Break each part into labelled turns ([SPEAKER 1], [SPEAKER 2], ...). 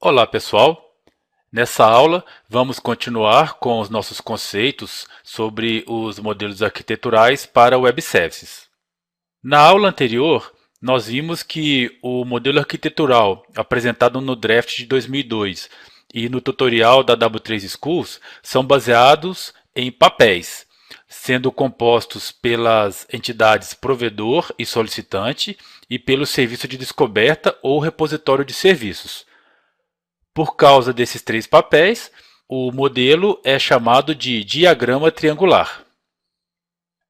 [SPEAKER 1] Olá, pessoal! Nessa aula, vamos continuar com os nossos conceitos sobre os modelos arquiteturais para Web Services. Na aula anterior, nós vimos que o modelo arquitetural apresentado no draft de 2002 e no tutorial da W3 Schools são baseados em papéis, sendo compostos pelas entidades provedor e solicitante e pelo serviço de descoberta ou repositório de serviços. Por causa desses três papéis, o modelo é chamado de diagrama triangular.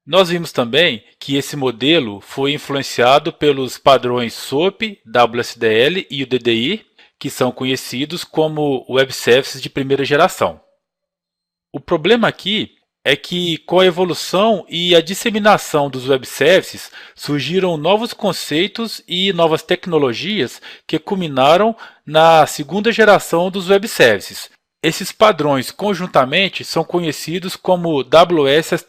[SPEAKER 1] Nós vimos também que esse modelo foi influenciado pelos padrões SOAP, WSDL e o DDI, que são conhecidos como Web Services de primeira geração. O problema aqui é que, com a evolução e a disseminação dos Web Services, surgiram novos conceitos e novas tecnologias que culminaram na segunda geração dos Web Services. Esses padrões, conjuntamente, são conhecidos como WS**.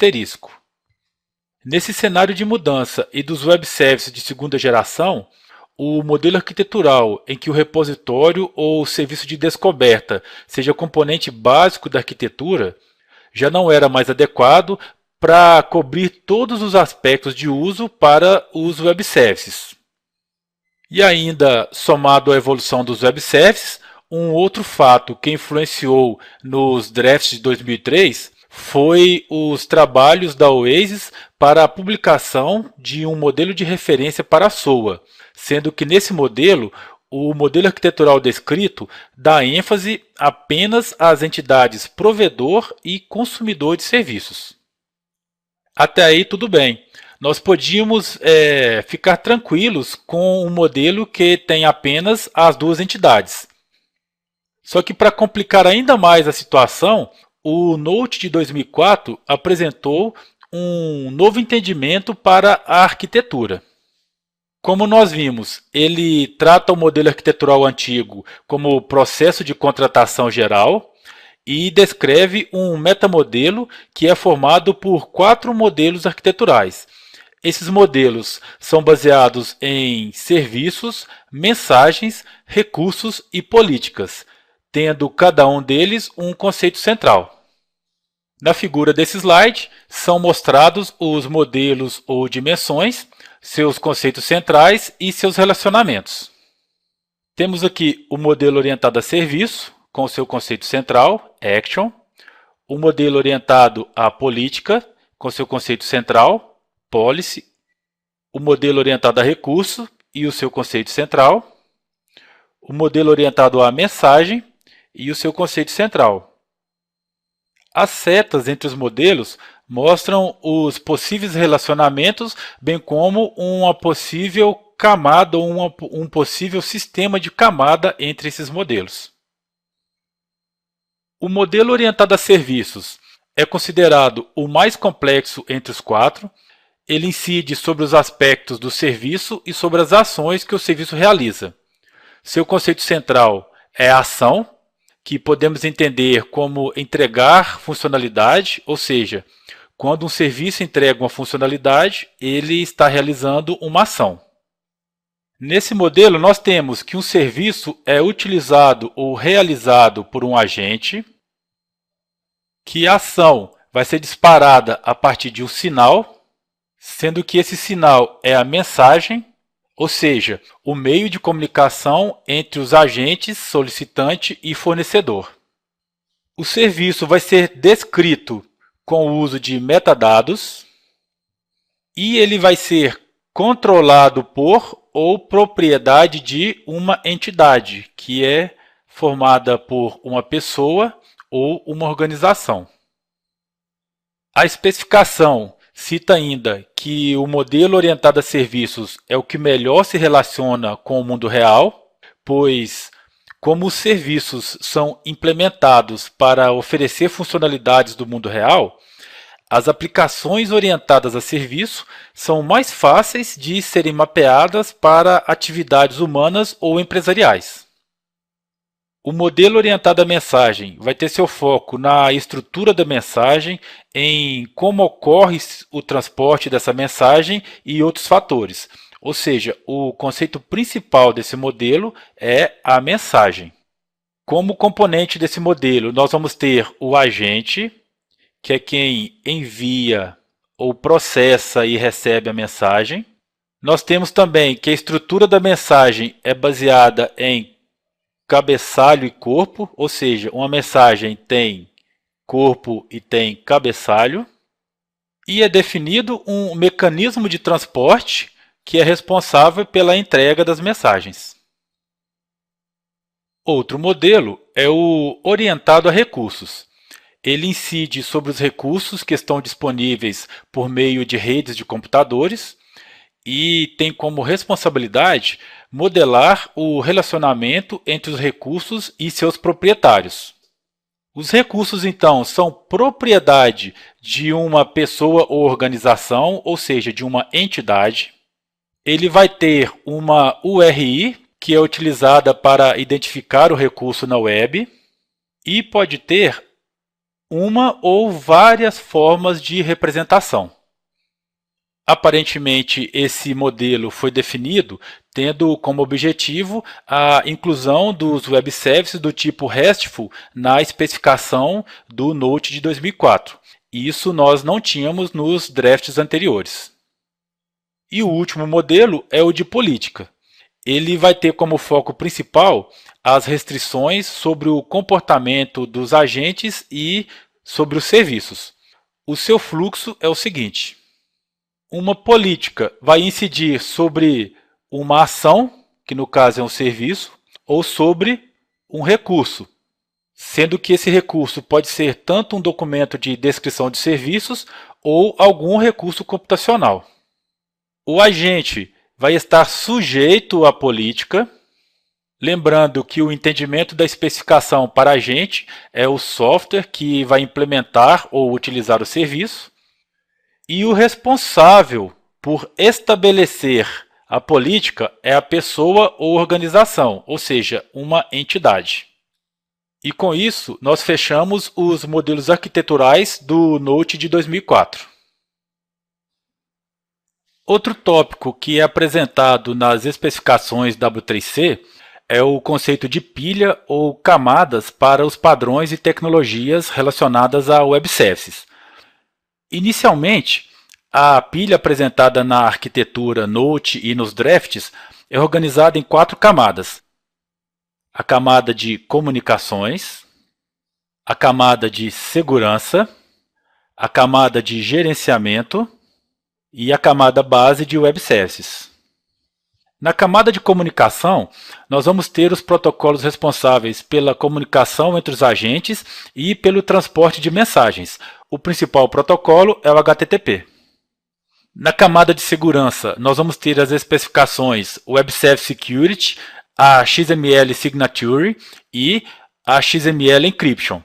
[SPEAKER 1] Nesse cenário de mudança e dos Web Services de segunda geração, o modelo arquitetural em que o repositório ou serviço de descoberta seja componente básico da arquitetura já não era mais adequado para cobrir todos os aspectos de uso para os Web Services. E ainda, somado à evolução dos Web Services, um outro fato que influenciou nos drafts de 2003 foi os trabalhos da Oasis para a publicação de um modelo de referência para a SOA, sendo que nesse modelo o modelo arquitetural descrito dá ênfase apenas às entidades provedor e consumidor de serviços. Até aí tudo bem. Nós podíamos ficar tranquilos com um modelo que tem apenas as duas entidades. Só que para complicar ainda mais a situação, o Note de 2004 apresentou um novo entendimento para a arquitetura. Como nós vimos, ele trata o modelo arquitetural antigo como processo de contratação geral e descreve um metamodelo que é formado por 4 modelos arquiteturais. Esses modelos são baseados em serviços, mensagens, recursos e políticas, tendo cada um deles um conceito central. Na figura desse slide, são mostrados os modelos ou dimensões, seus conceitos centrais e seus relacionamentos. Temos aqui o modelo orientado a serviço, com seu conceito central, Action. O modelo orientado à política, com seu conceito central, Policy. O modelo orientado a recurso e o seu conceito central. O modelo orientado à mensagem e o seu conceito central. As setas entre os modelos mostram os possíveis relacionamentos, bem como uma possível camada ou um possível sistema de camada entre esses modelos. O modelo orientado a serviços é considerado o mais complexo entre os 4. Ele incide sobre os aspectos do serviço e sobre as ações que o serviço realiza. Seu conceito central é a ação, que podemos entender como entregar funcionalidade, ou seja, quando um serviço entrega uma funcionalidade, ele está realizando uma ação. Nesse modelo, nós temos que um serviço é utilizado ou realizado por um agente, que a ação vai ser disparada a partir de um sinal, sendo que esse sinal é a mensagem, ou seja, o meio de comunicação entre os agentes, solicitante e fornecedor. O serviço vai ser descrito com o uso de metadados e ele vai ser controlado por ou propriedade de uma entidade, que é formada por uma pessoa ou uma organização. A especificação cita ainda que o modelo orientado a serviços é o que melhor se relaciona com o mundo real, pois, como os serviços são implementados para oferecer funcionalidades do mundo real, as aplicações orientadas a serviço são mais fáceis de serem mapeadas para atividades humanas ou empresariais. O modelo orientado à mensagem vai ter seu foco na estrutura da mensagem, em como ocorre o transporte dessa mensagem e outros fatores. Ou seja, o conceito principal desse modelo é a mensagem. Como componente desse modelo, nós vamos ter o agente, que é quem envia ou processa e recebe a mensagem. Nós temos também que a estrutura da mensagem é baseada em cabeçalho e corpo, ou seja, uma mensagem tem corpo e tem cabeçalho. E é definido um mecanismo de transporte que é responsável pela entrega das mensagens. Outro modelo é o orientado a recursos. Ele incide sobre os recursos que estão disponíveis por meio de redes de computadores e tem como responsabilidade modelar o relacionamento entre os recursos e seus proprietários. Os recursos, então, são propriedade de uma pessoa ou organização, ou seja, de uma entidade. Ele vai ter uma URI, que é utilizada para identificar o recurso na web, e pode ter uma ou várias formas de representação. Aparentemente, esse modelo foi definido tendo como objetivo a inclusão dos web services do tipo RESTful na especificação do Note de 2004. Isso nós não tínhamos nos drafts anteriores. E o último modelo é o de política. Ele vai ter como foco principal as restrições sobre o comportamento dos agentes e sobre os serviços. O seu fluxo é o seguinte: uma política vai incidir sobre uma ação, que no caso é um serviço, ou sobre um recurso, sendo que esse recurso pode ser tanto um documento de descrição de serviços ou algum recurso computacional. O agente vai estar sujeito à política, lembrando que o entendimento da especificação para agente é o software que vai implementar ou utilizar o serviço, e o responsável por estabelecer a política é a pessoa ou organização, ou seja, uma entidade. E com isso, nós fechamos os modelos arquiteturais do Note de 2004. Outro tópico que é apresentado nas especificações W3C é o conceito de pilha ou camadas para os padrões e tecnologias relacionadas a web services. Inicialmente, a pilha apresentada na arquitetura Note e nos drafts é organizada em 4 camadas. A camada de comunicações, a camada de segurança, a camada de gerenciamento e a camada base de web services. Na camada de comunicação, nós vamos ter os protocolos responsáveis pela comunicação entre os agentes e pelo transporte de mensagens. O principal protocolo é o HTTP. Na camada de segurança, nós vamos ter as especificações Web Service Security, a XML Signature e a XML Encryption.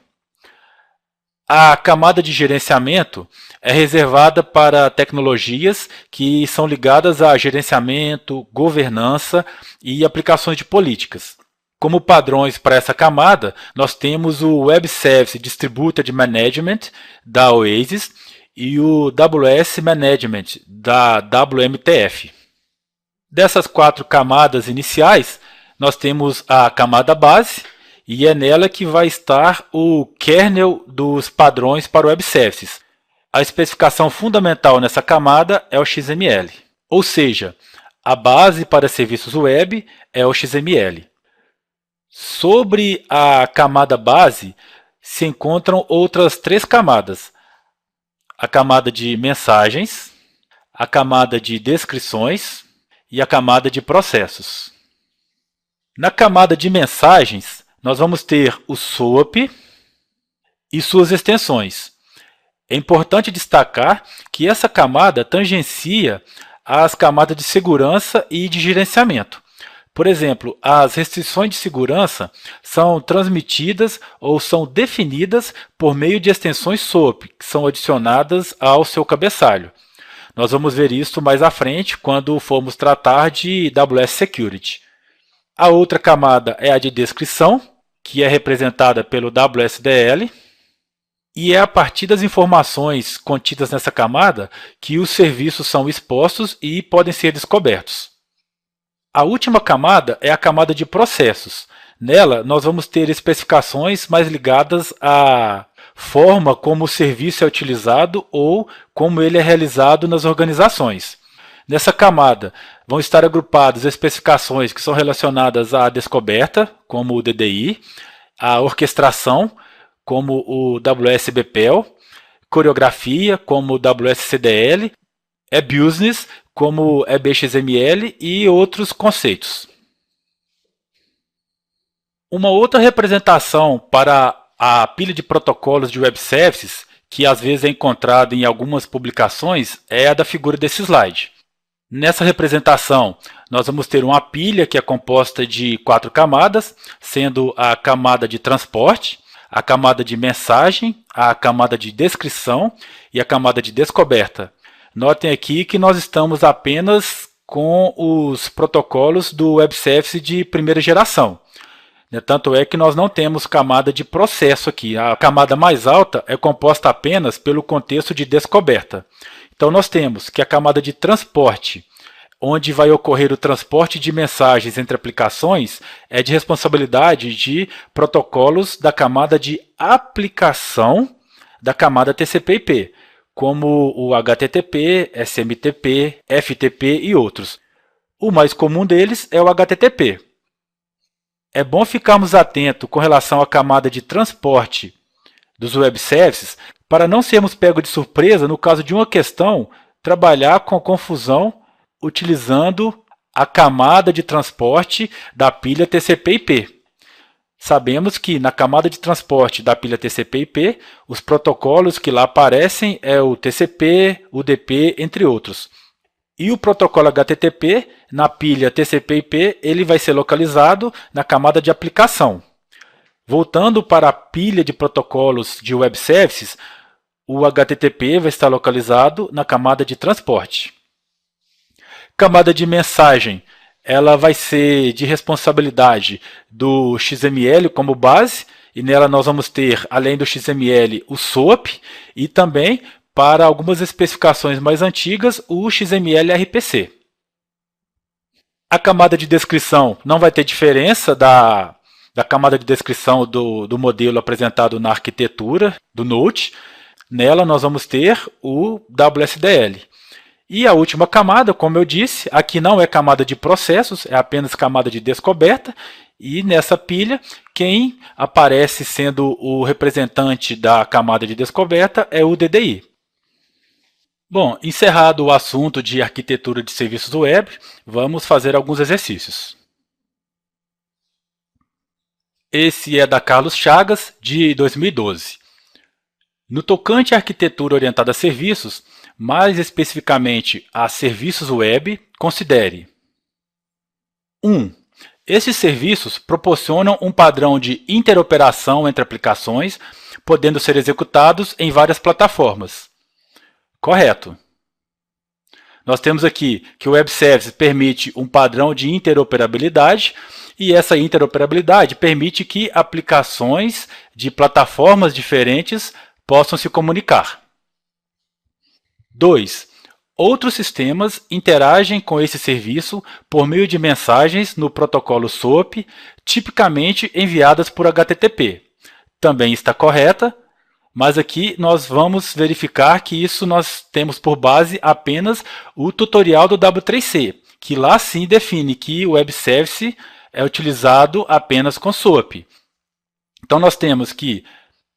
[SPEAKER 1] A camada de gerenciamento é reservada para tecnologias que são ligadas a gerenciamento, governança e aplicações de políticas. Como padrões para essa camada, nós temos o Web Service Distributed Management, da Oasis, e o WS Management, da WMTF. Dessas 4 camadas iniciais, nós temos a camada base, e é nela que vai estar o kernel dos padrões para web services. A especificação fundamental nessa camada é o XML, ou seja, a base para serviços web é o XML. Sobre a camada base se encontram outras 3 camadas: a camada de mensagens, a camada de descrições e a camada de processos. Na camada de mensagens, nós vamos ter o SOAP e suas extensões. É importante destacar que essa camada tangencia as camadas de segurança e de gerenciamento. Por exemplo, as restrições de segurança são transmitidas ou são definidas por meio de extensões SOAP, que são adicionadas ao seu cabeçalho. Nós vamos ver isso mais à frente quando formos tratar de AWS Security. A outra camada é a de descrição, que é representada pelo WSDL, e é a partir das informações contidas nessa camada que os serviços são expostos e podem ser descobertos. A última camada é a camada de processos. Nela, nós vamos ter especificações mais ligadas à forma como o serviço é utilizado ou como ele é realizado nas organizações. Nessa camada vão estar agrupadas especificações que são relacionadas à descoberta, como o DDI, à orquestração, como o WSBPEL, coreografia, como o WSCDL, e-business, como eBXML e outros conceitos. Uma outra representação para a pilha de protocolos de web services, que às vezes é encontrada em algumas publicações, é a da figura desse slide. Nessa representação, nós vamos ter uma pilha que é composta de 4 camadas, sendo a camada de transporte, a camada de mensagem, a camada de descrição e a camada de descoberta. Notem aqui que nós estamos apenas com os protocolos do web service de primeira geração. Tanto é que nós não temos camada de processo aqui. A camada mais alta é composta apenas pelo contexto de descoberta. Então nós temos que a camada de transporte, onde vai ocorrer o transporte de mensagens entre aplicações, é de responsabilidade de protocolos da camada de aplicação da camada TCP/IP, como o HTTP, SMTP, FTP e outros. O mais comum deles é o HTTP. É bom ficarmos atentos com relação à camada de transporte dos web services para não sermos pegos de surpresa no caso de uma questão trabalhar com confusão utilizando a camada de transporte da pilha TCP/IP. Sabemos que na camada de transporte da pilha TCP/IP, os protocolos que lá aparecem é o TCP, UDP, entre outros. E o protocolo HTTP, na pilha TCP/IP, ele vai ser localizado na camada de aplicação. Voltando para a pilha de protocolos de web services, o HTTP vai estar localizado na camada de transporte. Camada de mensagem, ela vai ser de responsabilidade do XML como base, e nela nós vamos ter, além do XML, o SOAP e também, para algumas especificações mais antigas, o XML RPC. A camada de descrição não vai ter diferença da camada de descrição do modelo apresentado na arquitetura do Node. Nela nós vamos ter o WSDL. E a última camada, como eu disse, aqui não é camada de processos, é apenas camada de descoberta. E nessa pilha, quem aparece sendo o representante da camada de descoberta é o DDI. Bom, encerrado o assunto de arquitetura de serviços web, vamos fazer alguns exercícios. Esse é da Carlos Chagas, de 2012. No tocante à arquitetura orientada a serviços, mais especificamente a serviços web, considere 1. Esses serviços proporcionam um padrão de interoperação entre aplicações, podendo ser executados em várias plataformas. Correto. Nós temos aqui que o Web Service permite um padrão de interoperabilidade e essa interoperabilidade permite que aplicações de plataformas diferentes possam se comunicar. 2. Outros sistemas interagem com esse serviço por meio de mensagens no protocolo SOAP, tipicamente enviadas por HTTP. Também está correta, mas aqui nós vamos verificar que isso nós temos por base apenas o tutorial do W3C, que lá sim define que o Web Service é utilizado apenas com SOAP. Então nós temos que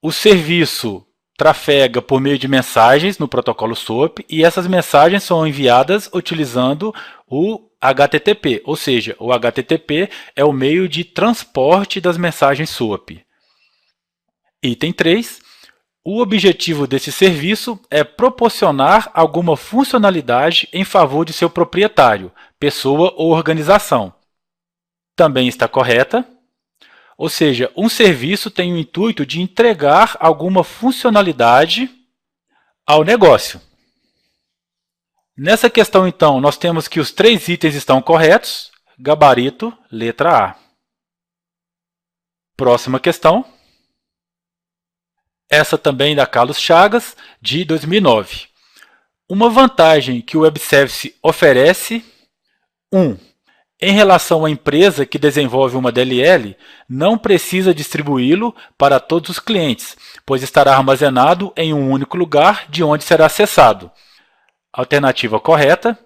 [SPEAKER 1] o serviço trafega por meio de mensagens no protocolo SOAP e essas mensagens são enviadas utilizando o HTTP, ou seja, o HTTP é o meio de transporte das mensagens SOAP. Item 3. O objetivo desse serviço é proporcionar alguma funcionalidade em favor de seu proprietário, pessoa ou organização. Também está correta. Ou seja, um serviço tem o intuito de entregar alguma funcionalidade ao negócio. Nessa questão, então, nós temos que os 3 itens estão corretos. Gabarito, letra A. Próxima questão. Essa também da Carlos Chagas, de 2009. Uma vantagem que o Web Service oferece: 1. Em relação à empresa que desenvolve uma DLL, não precisa distribuí-lo para todos os clientes, pois estará armazenado em um único lugar de onde será acessado. Alternativa correta.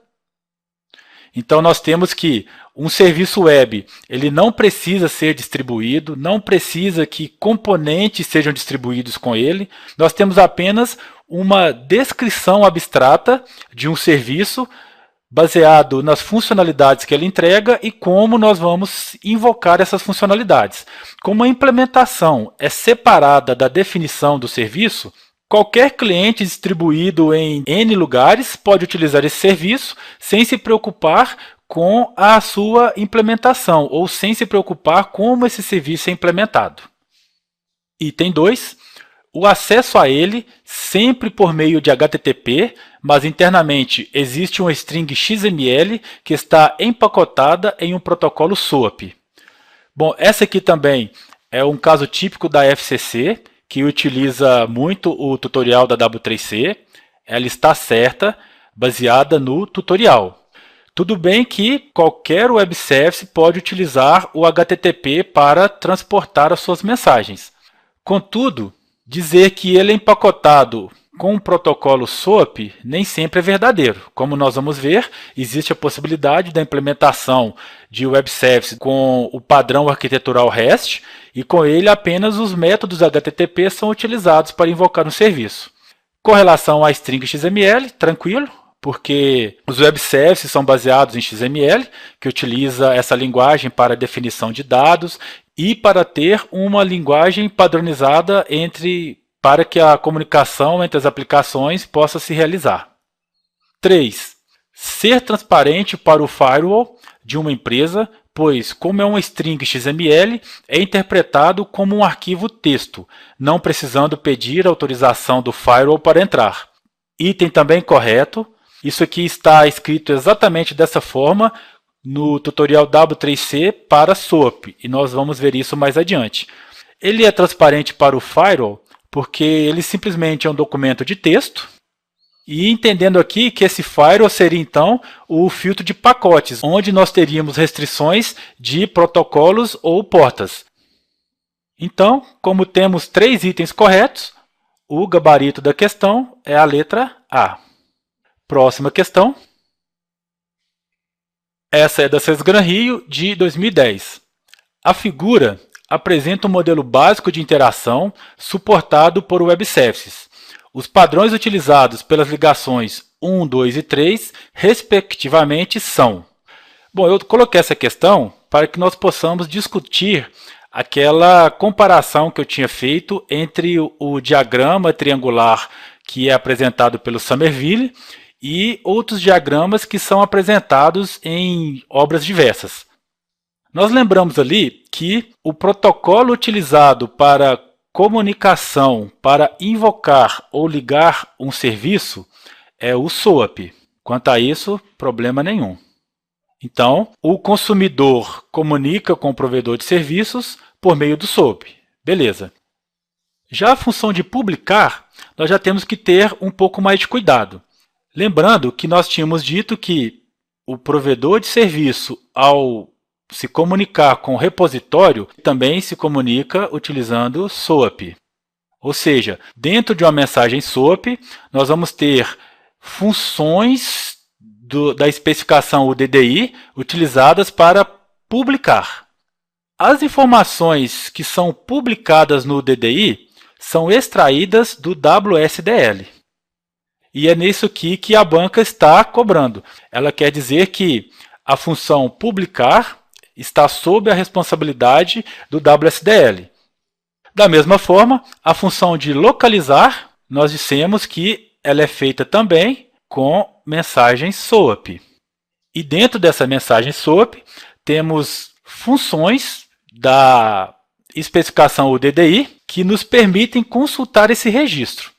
[SPEAKER 1] Então, nós temos que um serviço web ele não precisa ser distribuído, não precisa que componentes sejam distribuídos com ele. Nós temos apenas uma descrição abstrata de um serviço baseado nas funcionalidades que ele entrega e como nós vamos invocar essas funcionalidades. Como a implementação é separada da definição do serviço, qualquer cliente distribuído em N lugares pode utilizar esse serviço sem se preocupar com a sua implementação ou sem se preocupar como esse serviço é implementado. Item 2. O acesso a ele sempre por meio de HTTP, mas internamente existe uma string XML que está empacotada em um protocolo SOAP. Bom, essa aqui também é um caso típico da FCC, que utiliza muito o tutorial da W3C. Ela está certa, baseada no tutorial. Tudo bem que qualquer web service pode utilizar o HTTP para transportar as suas mensagens. Contudo, dizer que ele é empacotado com um protocolo SOAP nem sempre é verdadeiro. Como nós vamos ver, existe a possibilidade da implementação de web service com o padrão arquitetural REST e com ele apenas os métodos HTTP são utilizados para invocar um serviço. Com relação à string XML, tranquilo, porque os web services são baseados em XML, que utiliza essa linguagem para definição de dados e para ter uma linguagem padronizada para que a comunicação entre as aplicações possa se realizar. 3. Ser transparente para o firewall de uma empresa, pois, como é uma string XML, é interpretado como um arquivo texto, não precisando pedir autorização do firewall para entrar. Item também correto. Isso aqui está escrito exatamente dessa forma no tutorial W3C para SOAP, e nós vamos ver isso mais adiante. Ele é transparente para o firewall porque ele simplesmente é um documento de texto, e entendendo aqui que esse firewall seria então o filtro de pacotes, onde nós teríamos restrições de protocolos ou portas. Então, como temos 3 itens corretos, o gabarito da questão é a letra A. Próxima questão. Essa é da Sesgran Rio, de 2010. A figura apresenta um modelo básico de interação suportado por web services. Os padrões utilizados pelas ligações 1, 2 e 3, respectivamente, são... Bom, eu coloquei essa questão para que nós possamos discutir aquela comparação que eu tinha feito entre o diagrama triangular que é apresentado pelo Somerville e outros diagramas que são apresentados em obras diversas. Nós lembramos ali que o protocolo utilizado para comunicação, para invocar ou ligar um serviço, é o SOAP. Quanto a isso, problema nenhum. Então, o consumidor comunica com o provedor de serviços por meio do SOAP. Beleza. Já a função de publicar, nós já temos que ter um pouco mais de cuidado. Lembrando que nós tínhamos dito que o provedor de serviço, ao se comunicar com o repositório, também se comunica utilizando SOAP. Ou seja, dentro de uma mensagem SOAP, nós vamos ter funções da especificação UDDI utilizadas para publicar. As informações que são publicadas no UDDI são extraídas do WSDL. E é nisso aqui que a banca está cobrando. Ela quer dizer que a função publicar está sob a responsabilidade do WSDL. Da mesma forma, a função de localizar, nós dissemos que ela é feita também com mensagem SOAP. E dentro dessa mensagem SOAP, temos funções da especificação UDDI que nos permitem consultar esse registro.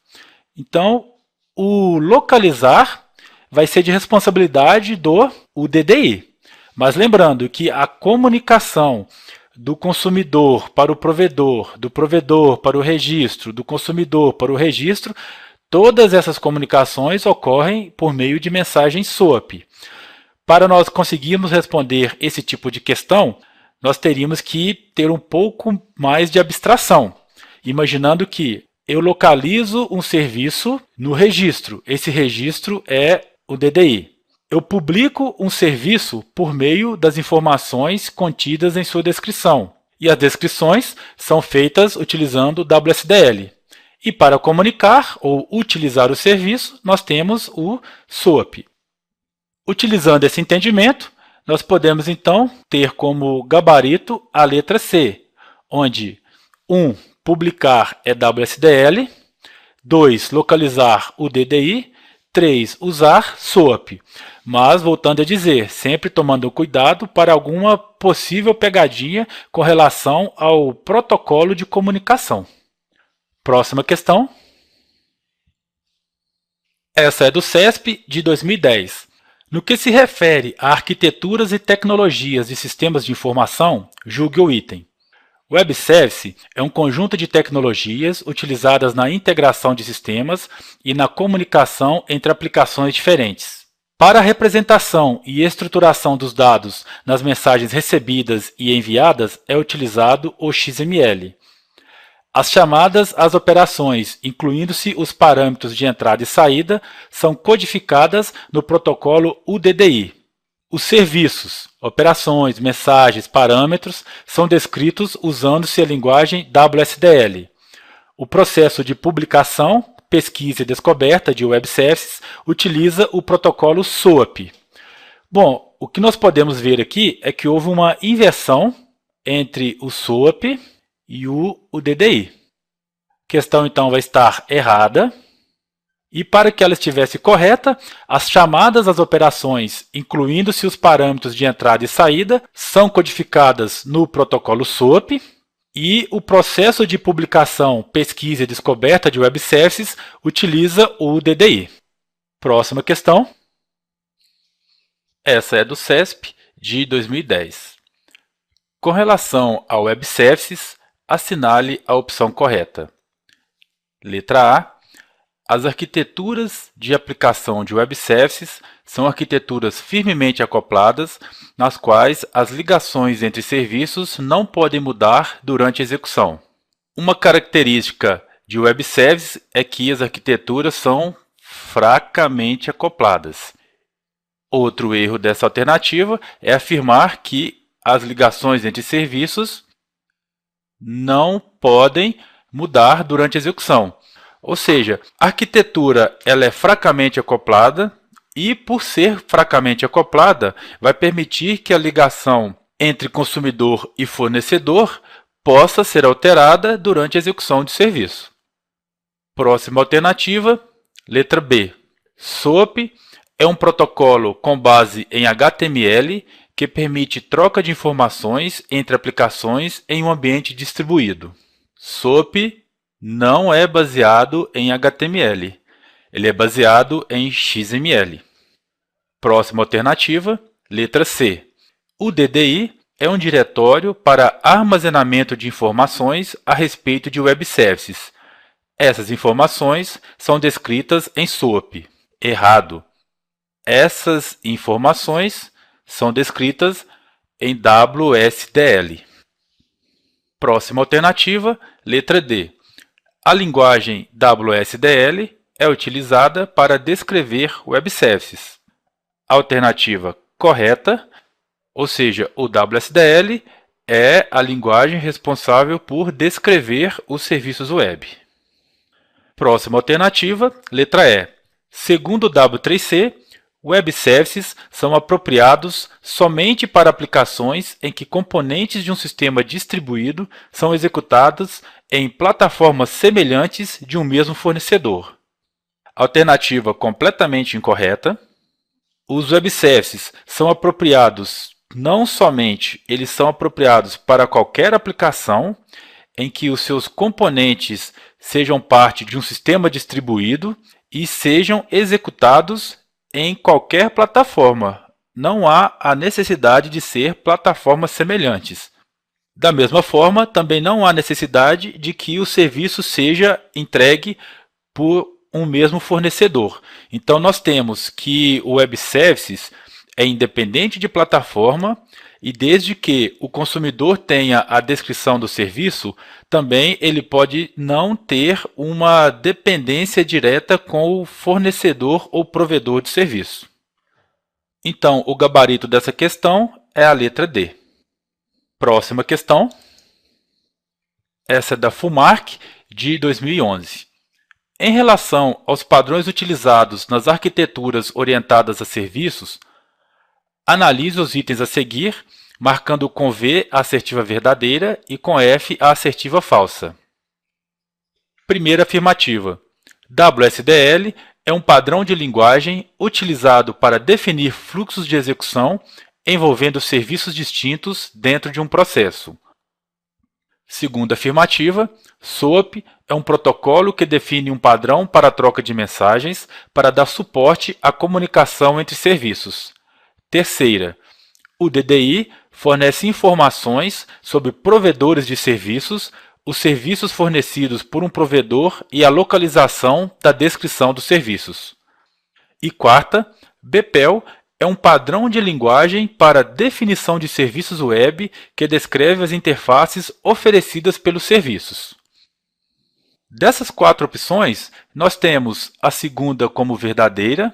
[SPEAKER 1] Então, o localizar vai ser de responsabilidade do UDDI. Mas lembrando que a comunicação do consumidor para o provedor, do provedor para o registro, do consumidor para o registro, todas essas comunicações ocorrem por meio de mensagem SOAP. Para nós conseguirmos responder esse tipo de questão, nós teríamos que ter um pouco mais de abstração, imaginando que eu localizo um serviço no registro. Esse registro é o DDI. Eu publico um serviço por meio das informações contidas em sua descrição. E as descrições são feitas utilizando o WSDL. E para comunicar ou utilizar o serviço, nós temos o SOAP. Utilizando esse entendimento, nós podemos então ter como gabarito a letra C, onde 1. Publicar é WSDL, 2. Localizar o DDI, 3. Usar SOAP. Mas, voltando a dizer, sempre tomando cuidado para alguma possível pegadinha com relação ao protocolo de comunicação. Próxima questão. Essa é do CESP de 2010. No que se refere a arquiteturas e tecnologias de sistemas de informação, julgue o item. Web Service é um conjunto de tecnologias utilizadas na integração de sistemas e na comunicação entre aplicações diferentes. Para a representação e estruturação dos dados nas mensagens recebidas e enviadas é utilizado o XML. As chamadas às operações, incluindo-se os parâmetros de entrada e saída, são codificadas no protocolo UDDI. Os serviços, operações, mensagens, parâmetros são descritos usando-se a linguagem WSDL. O processo de publicação, pesquisa e descoberta de Web Services utiliza o protocolo SOAP. Bom, o que nós podemos ver aqui é que houve uma inversão entre o SOAP e o DDI. A questão então vai estar errada. E para que ela estivesse correta, as chamadas às operações, incluindo-se os parâmetros de entrada e saída, são codificadas no protocolo SOAP. E o processo de publicação, pesquisa e descoberta de Web Services utiliza o DDI. Próxima questão. Essa é do CESP de 2010. Com relação ao Web Services, assinale a opção correta. Letra A. As arquiteturas de aplicação de Web Services são arquiteturas firmemente acopladas, nas quais as ligações entre serviços não podem mudar durante a execução. Uma característica de Web Services é que as arquiteturas são fracamente acopladas. Outro erro dessa alternativa é afirmar que as ligações entre serviços não podem mudar durante a execução. Ou seja, a arquitetura ela é fracamente acoplada e, por ser fracamente acoplada, vai permitir que a ligação entre consumidor e fornecedor possa ser alterada durante a execução de serviço. Próxima alternativa, letra B. SOAP é um protocolo com base em HTML que permite troca de informações entre aplicações em um ambiente distribuído. SOAP não é baseado em HTML, ele é baseado em XML. Próxima alternativa, letra C. O DDI é um diretório para armazenamento de informações a respeito de Web Services. Essas informações são descritas em SOAP. Errado. Essas informações são descritas em WSDL. Próxima alternativa, letra D. A linguagem WSDL é utilizada para descrever Web Services. Alternativa correta, ou seja, o WSDL é a linguagem responsável por descrever os serviços web. Próxima alternativa, letra E. Segundo o W3C, Web Services são apropriados somente para aplicações em que componentes de um sistema distribuído são executados em plataformas semelhantes de um mesmo fornecedor. Alternativa completamente incorreta. Os Web Services são apropriados, não somente, eles são apropriados para qualquer aplicação em que os seus componentes sejam parte de um sistema distribuído e sejam executados em qualquer plataforma. Não há a necessidade de ser plataformas semelhantes. Da mesma forma, também não há necessidade de que o serviço seja entregue por um mesmo fornecedor. Então, nós temos que o Web Services é independente de plataforma e desde que o consumidor tenha a descrição do serviço, também ele pode não ter uma dependência direta com o fornecedor ou provedor de serviço. Então, o gabarito dessa questão é a letra D. Próxima questão. Essa é da FUMARC, de 2011. Em relação aos padrões utilizados nas arquiteturas orientadas a serviços, analise os itens a seguir, marcando com V a assertiva verdadeira e com F a assertiva falsa. Primeira afirmativa. WSDL é um padrão de linguagem utilizado para definir fluxos de execução envolvendo serviços distintos dentro de um processo. Segunda afirmativa, SOAP é um protocolo que define um padrão para a troca de mensagens para dar suporte à comunicação entre serviços. Terceira, o DDI fornece informações sobre provedores de serviços, os serviços fornecidos por um provedor e a localização da descrição dos serviços. E quarta, BPEL é um padrão de linguagem para definição de serviços web que descreve as interfaces oferecidas pelos serviços. Dessas quatro opções, nós temos a segunda como verdadeira,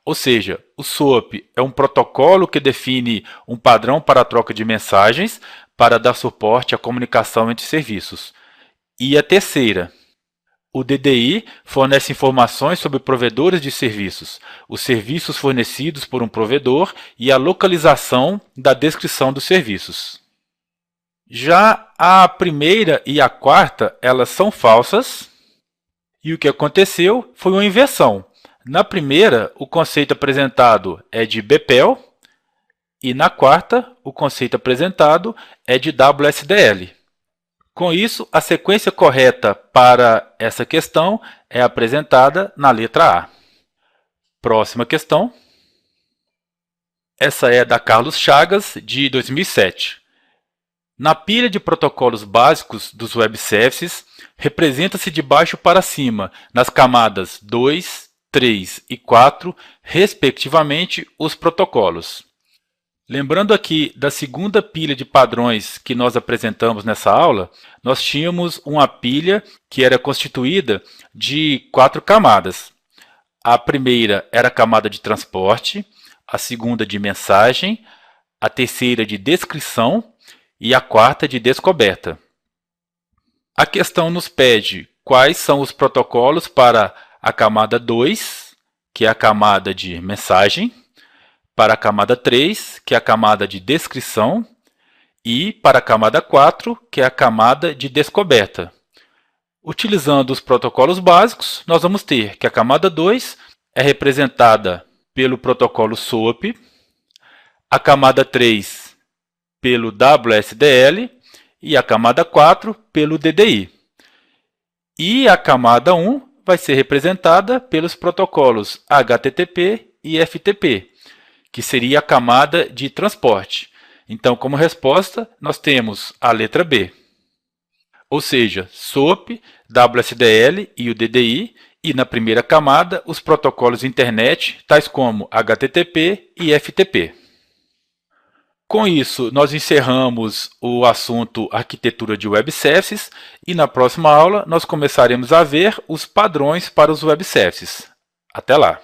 [SPEAKER 1] ou seja, o SOAP é um protocolo que define um padrão para a troca de mensagens para dar suporte à comunicação entre serviços. E a terceira, o DDI fornece informações sobre provedores de serviços, os serviços fornecidos por um provedor e a localização da descrição dos serviços. Já a primeira e a quarta, elas são falsas, e o que aconteceu foi uma inversão. Na primeira, o conceito apresentado é de BPEL, e na quarta, o conceito apresentado é de WSDL. Com isso, a sequência correta para essa questão é apresentada na letra A. Próxima questão. Essa é da Carlos Chagas, de 2007. Na pilha de protocolos básicos dos web services, representa-se de baixo para cima, nas camadas 2, 3 e 4, respectivamente, os protocolos. Lembrando aqui da segunda pilha de padrões que nós apresentamos nessa aula, nós tínhamos uma pilha que era constituída de 4 camadas. A primeira era a camada de transporte, a segunda de mensagem, a terceira de descrição e a quarta de descoberta. A questão nos pede quais são os protocolos para a camada 2, que é a camada de mensagem, para a camada 3, que é a camada de descrição, e para a camada 4, que é a camada de descoberta. Utilizando os protocolos básicos, nós vamos ter que a camada 2 é representada pelo protocolo SOAP, a camada 3 pelo WSDL e a camada 4 pelo DDI. E a camada 1 vai ser representada pelos protocolos HTTP e FTP, que seria a camada de transporte. Então, como resposta, nós temos a letra B. Ou seja, SOAP, WSDL e o DDI, e na primeira camada, os protocolos internet, tais como HTTP e FTP. Com isso, nós encerramos o assunto arquitetura de web services e na próxima aula nós começaremos a ver os padrões para os web services. Até lá!